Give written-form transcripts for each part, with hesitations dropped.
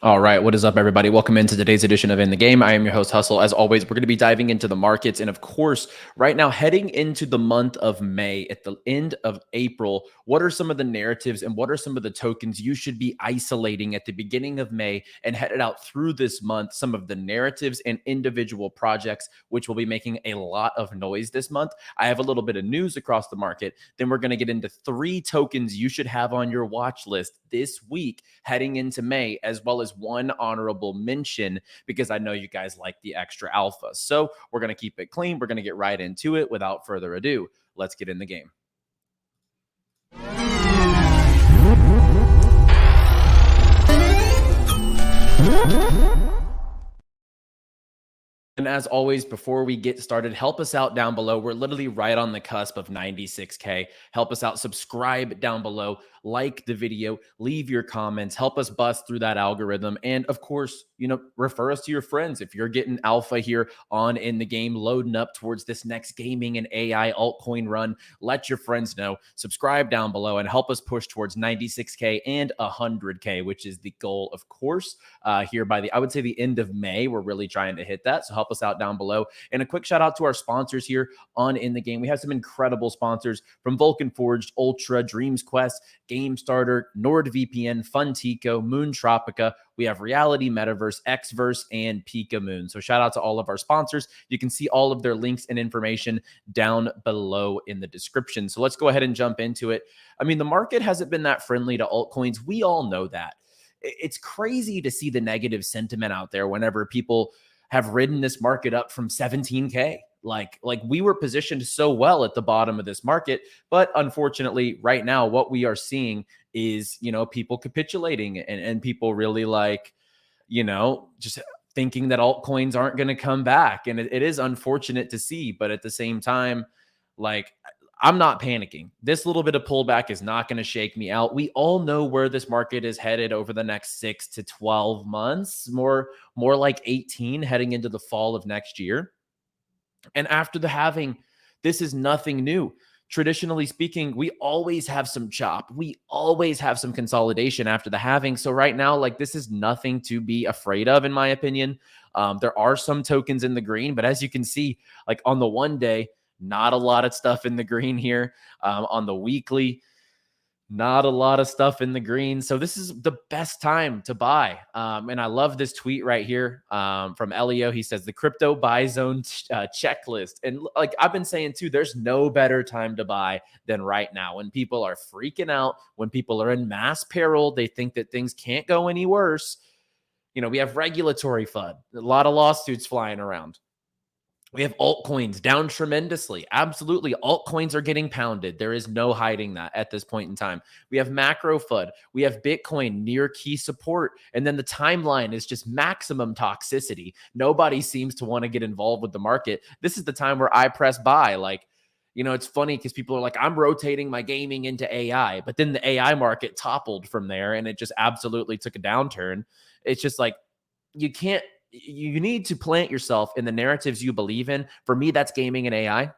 All right, what is up, everybody? Welcome into today's edition of In the Game. I am your host, Hustle. As always, we're going to be diving into the markets. And of course, right now, heading into the month of May, at the end of April, what are some of the narratives and what are some of the tokens you should be isolating at the beginning of May and headed out through this month? Some of the narratives and individual projects, which will be making a lot of noise this month. I have a little bit of news across the market. Then we're going to get into 3 tokens you should have on your watch list this week heading into May, as well as one honorable mention because I know you guys like the extra alpha. So we're going to keep it clean. We're going to get right into it without further ado. Let's get in the game. And as always, before we get started, help us out down below. We're literally right on the cusp of 96K. Help us out. Subscribe down below. Like the video. Leave your comments. Help us bust through that algorithm. And of course, refer us to your friends. If you're getting alpha here on In the Game, loading up towards this next gaming and AI altcoin run, let your friends know. Subscribe down below and help us push towards 96K and 100K, which is the goal, of course, here by I would say the end of May. We're really trying to hit that. So help us out down below. And a quick shout out to our sponsors here on In the Game. We have some incredible sponsors from Vulcan, Ultra, Dreams Quest, Game Starter, NordVPN, Funtico, 𝗏𝗏𝗡𝗏. We have Reality Metaverse, 𝗥𝗘𝗧, and 𝗏𝗏𝗡𝗏. So shout out to all of our sponsors. You can see all of their links and information down below in the description. So let's go ahead and jump into it. I mean, the market hasn't been that friendly to altcoins. We all know that. It's crazy to see the negative sentiment out there whenever people have ridden this market up from 17K. Like we were positioned so well at the bottom of this market, but unfortunately right now what we are seeing is, people capitulating and people really just thinking that altcoins aren't going to come back. And it is unfortunate to see, but at the same time, I'm not panicking. This little bit of pullback is not going to shake me out. We all know where this market is headed over the next 6 to 12 months, more like 18 heading into the fall of next year. And after the halving, this is nothing new. Traditionally speaking, we always have some chop. We always have some consolidation after the halving. So right now, this is nothing to be afraid of, in my opinion. There are some tokens in the green, but as you can see, on the 1 day, not a lot of stuff in the green here. On the weekly, not a lot of stuff in the green. So this is the best time to buy. And I love this tweet right here from Elio. He says the crypto buy zone checklist. And I've been saying too, there's no better time to buy than right now when people are freaking out, when people are in mass peril, they think that things can't go any worse. We have regulatory FUD, a lot of lawsuits flying around. We have altcoins down tremendously. Absolutely. Altcoins are getting pounded. There is no hiding that at this point in time. We have macro FUD. We have Bitcoin near key support. And then the timeline is just maximum toxicity. Nobody seems to want to get involved with the market. This is the time where I press buy. It's funny because people are like, I'm rotating my gaming into AI. But then the AI market toppled from there and it just absolutely took a downturn. It's just you need to plant yourself in the narratives you believe in. For me, that's gaming and AI.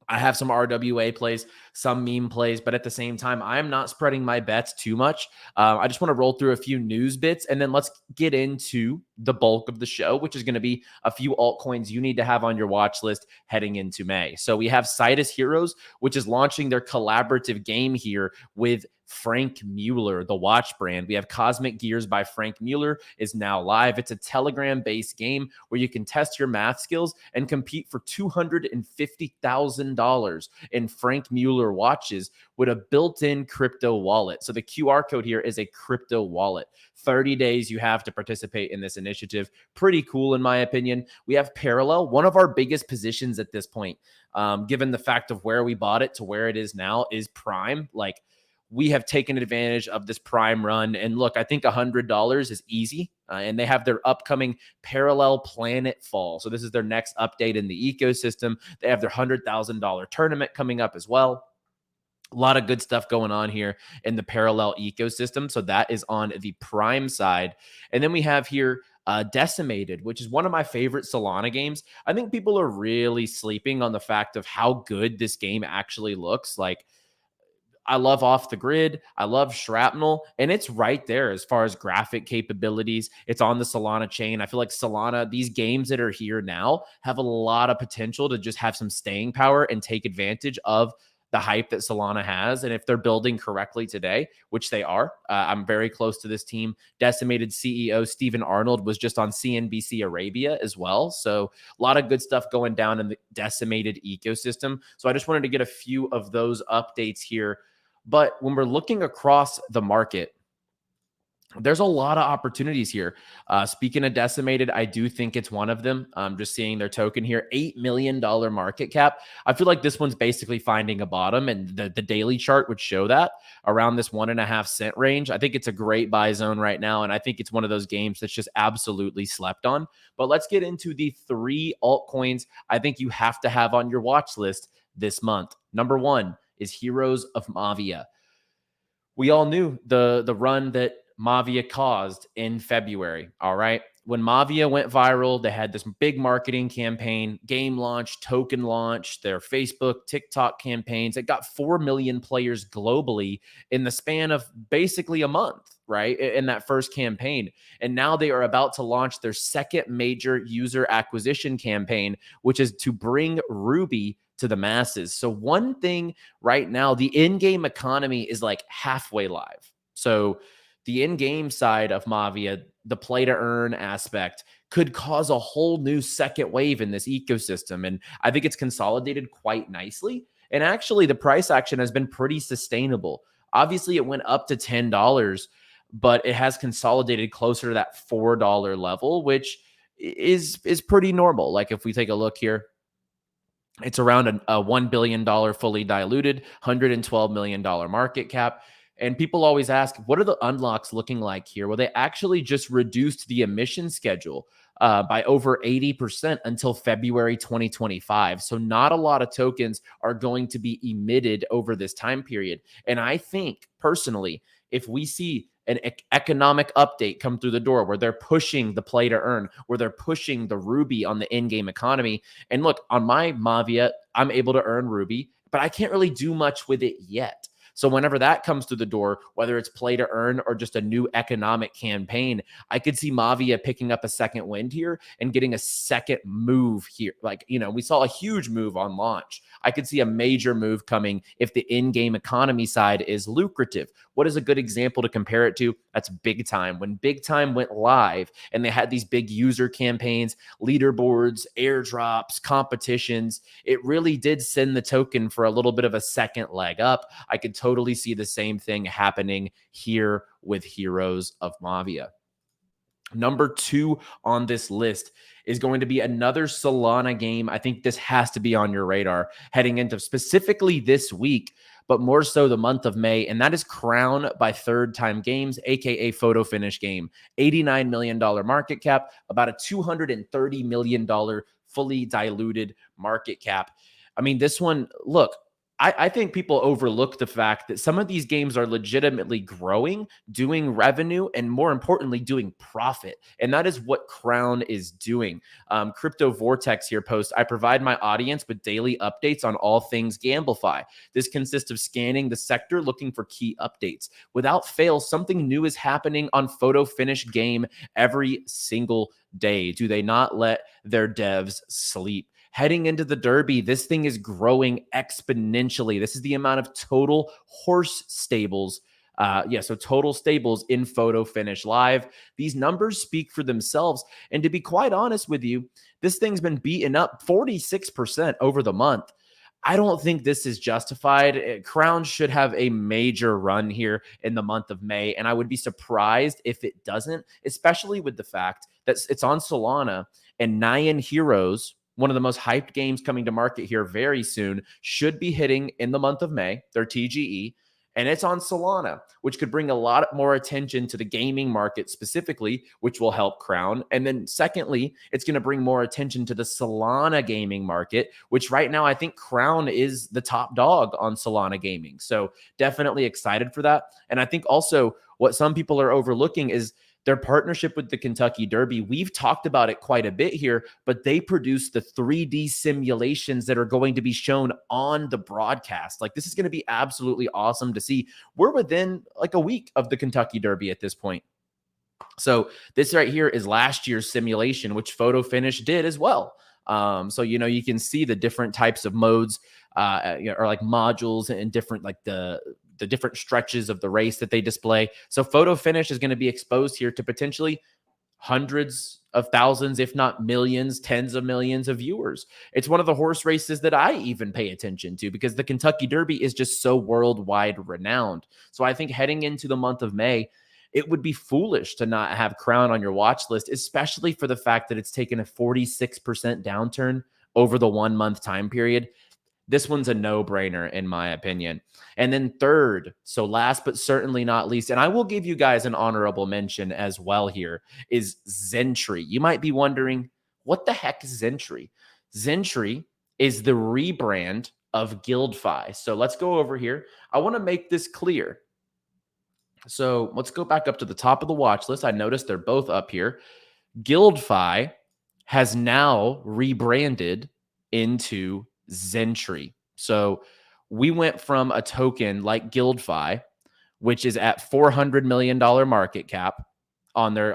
I have some RWA plays, some meme plays, but at the same time, I'm not spreading my bets too much. I just want to roll through a few news bits, and then let's get into the bulk of the show, which is going to be a few altcoins you need to have on your watch list heading into May. So we have Citus Heroes, which is launching their collaborative game here with Frank Mueller, the watch brand. We have Cosmic Gears by Frank Mueller is now live. It's a Telegram-based game where you can test your math skills and compete for $250,000 in Frank Mueller watches with a built-in crypto wallet. So the QR code here is a crypto wallet. 30 days you have to participate in this initiative. Pretty cool, in my opinion. We have Parallel, one of our biggest positions at this point, given the fact of where we bought it to where it is now, is Prime. We have taken advantage of this Prime run. And look, I think $100 is easy. And they have their upcoming Parallel Planet Fall. So this is their next update in the ecosystem. They have their $100,000 tournament coming up as well. A lot of good stuff going on here in the Parallel ecosystem. So that is on the Prime side. And then we have here Decimated, which is one of my favorite Solana games. I think people are really sleeping on the fact of how good this game actually looks. I love Off the Grid. I love Shrapnel. And it's right there as far as graphic capabilities. It's on the Solana chain. I feel like Solana, these games that are here now, have a lot of potential to just have some staying power and take advantage of the hype that Solana has. And if they're building correctly today, which they are, I'm very close to this team. Decimated CEO Stephen Arnold was just on CNBC Arabia as well. So a lot of good stuff going down in the Decimated ecosystem. So I just wanted to get a few of those updates here. But when we're looking across the market, there's a lot of opportunities here. Speaking of Decimated, I do think it's one of them. I'm just seeing their token here, $8 million market cap. I feel like this one's basically finding a bottom, and the daily chart would show that around this 1.5 cent range. I think it's a great buy zone right now, and I think it's one of those games that's just absolutely slept on. But let's get into the 3 altcoins I think you have to have on your watch list this month. Number 1 is Heroes of Mavia. We all knew the run that Mavia caused in February. All right. When Mavia went viral, they had this big marketing campaign, game launch, token launch, their Facebook, TikTok campaigns. It got 4 million players globally in the span of basically a month, right? In that first campaign. And now they are about to launch their second major user acquisition campaign, which is to bring Ruby to the masses. So one thing right now, the in-game economy is like halfway live. So the in-game side of Mavia, the play to earn aspect, could cause a whole new second wave in this ecosystem. And I think it's consolidated quite nicely. And actually, the price action has been pretty sustainable. Obviously, it went up to $10, but it has consolidated closer to that $4 level, which is pretty normal. Like if we take a look here, it's around a $1 billion fully diluted, $112 million market cap. And people always ask, what are the unlocks looking like here? Well, they actually just reduced the emission schedule by over 80% until February 2025. So not a lot of tokens are going to be emitted over this time period. And I think personally, if we see an economic update come through the door where they're pushing the play to earn, where they're pushing the Ruby on the in-game economy. And look, on my Mavia, I'm able to earn Ruby, but I can't really do much with it yet. So whenever that comes through the door, whether it's play to earn or just a new economic campaign, I could see Mavia picking up a second wind here and getting a second move here. Like, we saw a huge move on launch. I could see a major move coming if the in-game economy side is lucrative. What is a good example to compare it to? That's Big Time. When Big Time went live and they had these big user campaigns, leaderboards, airdrops, competitions, it really did send the token for a little bit of a second leg up. I could totally see the same thing happening here with Heroes of Mavia. Number 2 on this list is going to be another Solana game. I think this has to be on your radar heading into specifically this week, but more so the month of May, and that is Crown by Third Time Games, aka Photo Finish Game. $89 million market cap, about a $230 million fully diluted market cap. I mean, this one, look, I think people overlook the fact that some of these games are legitimately growing, doing revenue, and more importantly, doing profit. And that is what Crown is doing. Crypto Vortex here posts, I provide my audience with daily updates on all things GambleFi. This consists of scanning the sector, looking for key updates. Without fail, something new is happening on Photo Finish Game every single day. Do they not let their devs sleep? Heading into the Derby, this thing is growing exponentially. This is the amount of total horse stables. So total stables in Photo Finish Live. These numbers speak for themselves. And to be quite honest with you, this thing's been beaten up 46% over the month. I don't think this is justified. Crown should have a major run here in the month of May, and I would be surprised if it doesn't, especially with the fact that it's on Solana and Nyan Heroes, one of the most hyped games coming to market here very soon, should be hitting in the month of May, their TGE, and it's on Solana, which could bring a lot more attention to the gaming market specifically, which will help Crown. And then secondly, it's going to bring more attention to the Solana gaming market, which right now I think Crown is the top dog on Solana gaming. So definitely excited for that. And I think also what some people are overlooking is their partnership with the Kentucky Derby. We've talked about it quite a bit here, but they produce the 3D simulations that are going to be shown on the broadcast. Like, this is going to be absolutely awesome to see. We're within like a week of the Kentucky Derby at this point. So this right here is last year's simulation, which Photo Finish did as well. So, you can see the different types of modes, or like modules and different, like the different stretches of the race that they display. So Photo Finish is going to be exposed here to potentially hundreds of thousands, if not millions, tens of millions of viewers. It's one of the horse races that I even pay attention to because the Kentucky Derby is just so worldwide renowned. So I think heading into the month of May, it would be foolish to not have Crown on your watch list, especially for the fact that it's taken a 46% downturn over the 1 month time period. This one's a no-brainer in my opinion. And then third, so last but certainly not least, and I will give you guys an honorable mention as well here, is Zentree. You might be wondering, what the heck is Zentree? Zentree is the rebrand of 𝗙𝗢𝗢. So let's go over here. I want to make this clear. So let's go back up to the top of the watch list. I noticed they're both up here. 𝗙𝗢𝗢 has now rebranded into Zentree. So we went from a token like 𝗙𝗢𝗢, which is at $400 million market cap on their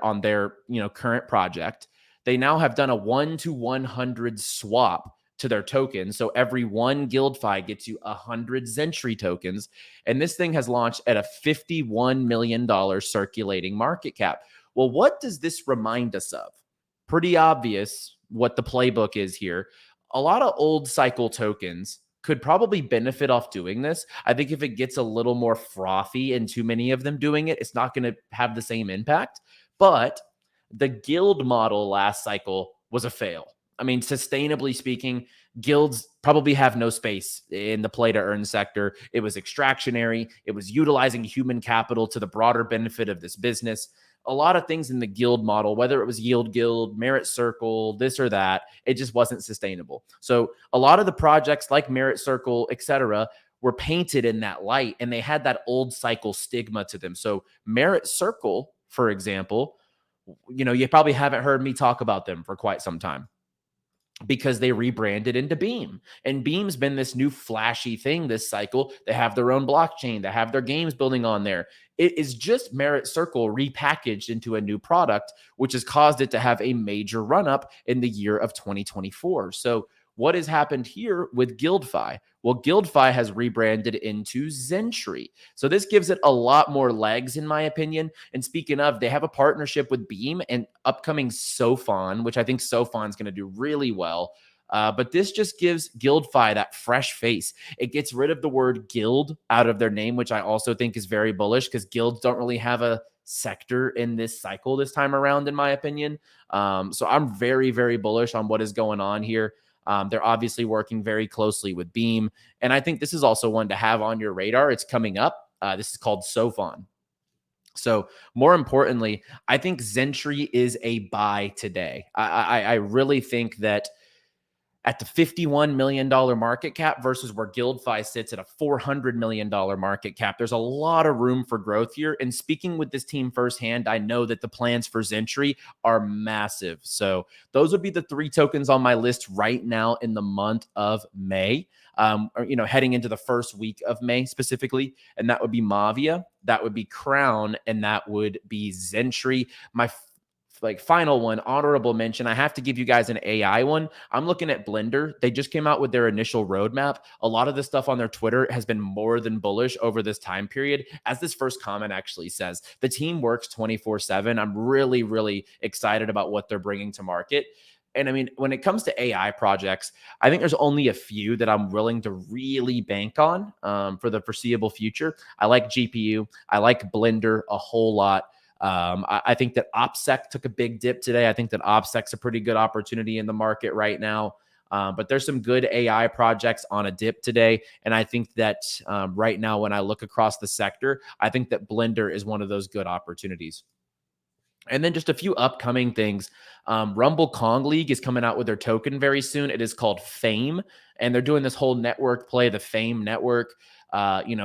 current project. They now have done a 1-to-100 swap to their token. So every one 𝗙𝗢𝗢 gets you 100 Zentree tokens. And this thing has launched at a $51 million circulating market cap. Well, what does this remind us of? Pretty obvious what the playbook is here. A lot of old cycle tokens could probably benefit off doing this. I think if it gets a little more frothy and too many of them doing it, it's not going to have the same impact. But the guild model last cycle was a fail. I mean, sustainably speaking, guilds probably have no space in the play to earn sector. It was extractionary. It was utilizing human capital to the broader benefit of this business. A lot of things in the guild model, whether it was Yield Guild, Merit Circle, this or that, it just wasn't sustainable. So a lot of the projects like Merit Circle, etc., were painted in that light, and they had that old cycle stigma to them. So Merit Circle, for example, you probably haven't heard me talk about them for quite some time, because they rebranded into Beam. And Beam's been this new flashy thing this cycle. They have their own blockchain. They have their games building on there. It is just Merit Circle repackaged into a new product, which has caused it to have a major run-up in the year of 2024. So what has happened here with 𝗙𝗢𝗢? Well, 𝗙𝗢𝗢 has rebranded into Zentree. So this gives it a lot more legs, in my opinion. And speaking of, they have a partnership with Beam and upcoming Sofon, which I think Sofon's going to do really well. But this just gives 𝗙𝗢𝗢 that fresh face. It gets rid of the word guild out of their name, which I also think is very bullish, because guilds don't really have a sector in this cycle this time around, in my opinion. So I'm very, very bullish on what is going on here. They're obviously working very closely with Beam. And I think this is also one to have on your radar. It's coming up. This is called Sofon. So more importantly, I think Zentree is a buy today. I really think that at the $51 million market cap versus where 𝗙𝗢𝗢 sits at a $400 million market cap, there's a lot of room for growth here. And speaking with this team firsthand, I know that the plans for Zentree are massive. So those would be the three tokens on my list right now in the month of May, heading into the first week of May specifically. And that would be Mavia, that would be Crown, and that would be Zentree. My final one, honorable mention, I have to give you guys an AI one. I'm looking at Blender. They just came out with their initial roadmap. A lot of the stuff on their Twitter has been more than bullish over this time period. As this first comment actually says, the team works 24/7. I'm really, really excited about what they're bringing to market. And I mean, when it comes to AI projects, I think there's only a few that I'm willing to really bank on for the foreseeable future. I like GPU. I like Blender a whole lot. I think that OPSEC took a big dip today. I think that OPSEC's a pretty good opportunity in the market right now. But there's some good AI projects on a dip today. And I think that right now, when I look across the sector, I think that Blender is one of those good opportunities. And then just a few upcoming things. Rumble Kong League is coming out with their token very soon. It is called Fame. And they're doing this whole network play, the Fame network.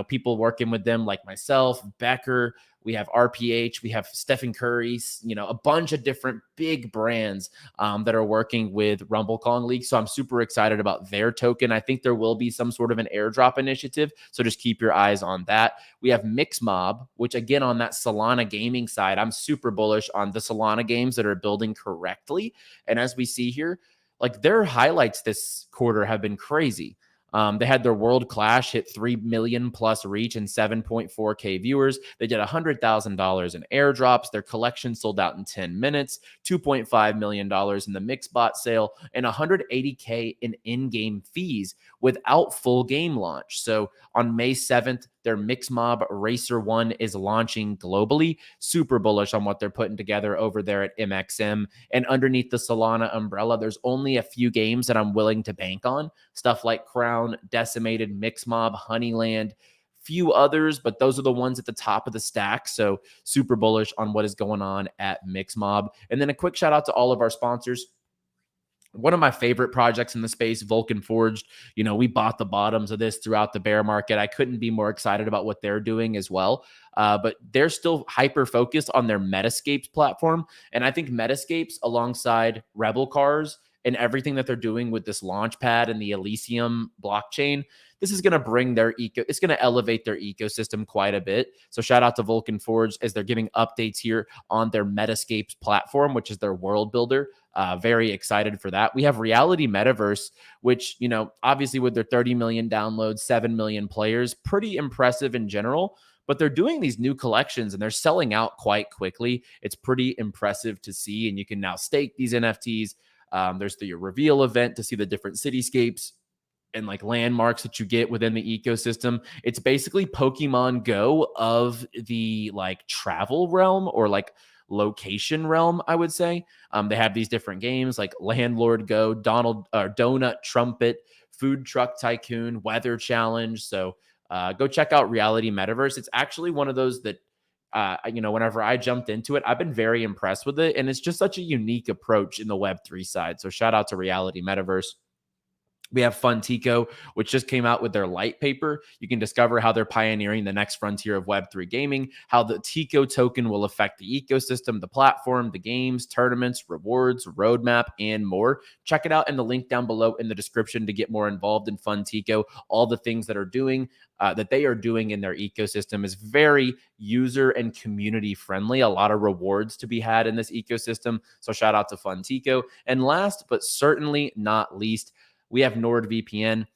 people working with them like myself, Becker. We have RPH, we have Stephen Curry, a bunch of different big brands that are working with RumbleKong League. So I'm super excited about their token. I think there will be some sort of an airdrop initiative. So just keep your eyes on that. We have MixMob, which again, on that Solana gaming side, I'm super bullish on the Solana games that are building correctly. And as we see here, like their highlights this quarter have been crazy. They had their World Clash hit 3 million plus reach and 7.4K viewers. They did $100,000 in airdrops. Their collection sold out in 10 minutes, $2.5 million in the MixBot sale, and $180K in in-game fees without full game launch. So on May 7th, their MixMob Racer 1 is launching globally. Super bullish on what they're putting together over there at MXM. And underneath the Solana umbrella, there's only a few games that I'm willing to bank on. Stuff like Crown, Decimated, MixMob, Honeyland, few others, but those are the ones at the top of the stack. So super bullish on what is going on at MixMob. And then a quick shout out to all of our sponsors. One of my favorite projects in the space, Vulcan Forged. We bought the bottoms of this throughout the bear market. I couldn't be more excited about what they're doing as well. But they're still hyper focused on their Metascapes platform. And I think Metascapes alongside Rebel Cars and everything that they're doing with this Launchpad and the Elysium blockchain, this is going to bring it's going to elevate their ecosystem quite a bit. So shout out to Vulcan Forge as they're giving updates here on their Metascapes platform, which is their world builder. Very excited for that. We have Reality Metaverse, which, obviously with their 30 million downloads, 7 million players, pretty impressive in general, but they're doing these new collections and they're selling out quite quickly. It's pretty impressive to see. And you can now stake these NFTs. There's the reveal event to see the different cityscapes and like landmarks that you get within the ecosystem. It's basically Pokemon Go of the like travel realm or like location realm, I would say. They have these different games like Landlord Go, Donut Trumpet, Food Truck Tycoon, Weather Challenge. So go check out Reality Metaverse. It's actually one of those that whenever I jumped into it, I've been very impressed with it. And it's just such a unique approach in the Web3 side. So shout out to Reality Metaverse. We have Funtico, which just came out with their light paper. You can discover how they're pioneering the next frontier of Web3 gaming, how the Tico token will affect the ecosystem, the platform, the games, tournaments, rewards, roadmap, and more. Check it out in the link down below in the description to get more involved in Funtico. All the things that they are doing in their ecosystem is very user and community friendly. A lot of rewards to be had in this ecosystem. So shout out to Funtico. And last but certainly not least, we have NordVPN.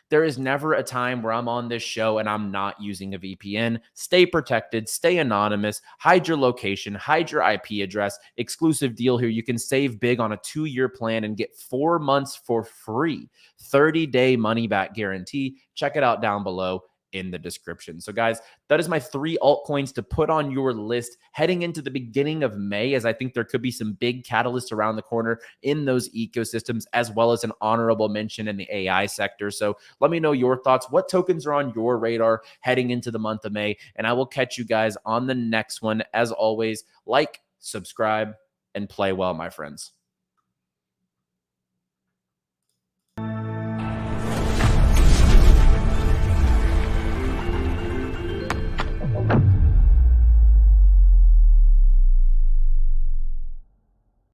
There is never a time where I'm on this show and I'm not using a VPN. Stay protected, stay anonymous, hide your location, hide your IP address. Exclusive deal here. You can save big on a 2-year plan and get 4 months for free. 30-day money back guarantee. Check it out down below in the description. So guys, that is my 3 altcoins to put on your list heading into the beginning of May, as I think there could be some big catalysts around the corner in those ecosystems, as well as an honorable mention in the AI sector. So let me know your thoughts. What tokens are on your radar heading into the month of May? And I will catch you guys on the next one. As always, like, subscribe, and play well, my friends.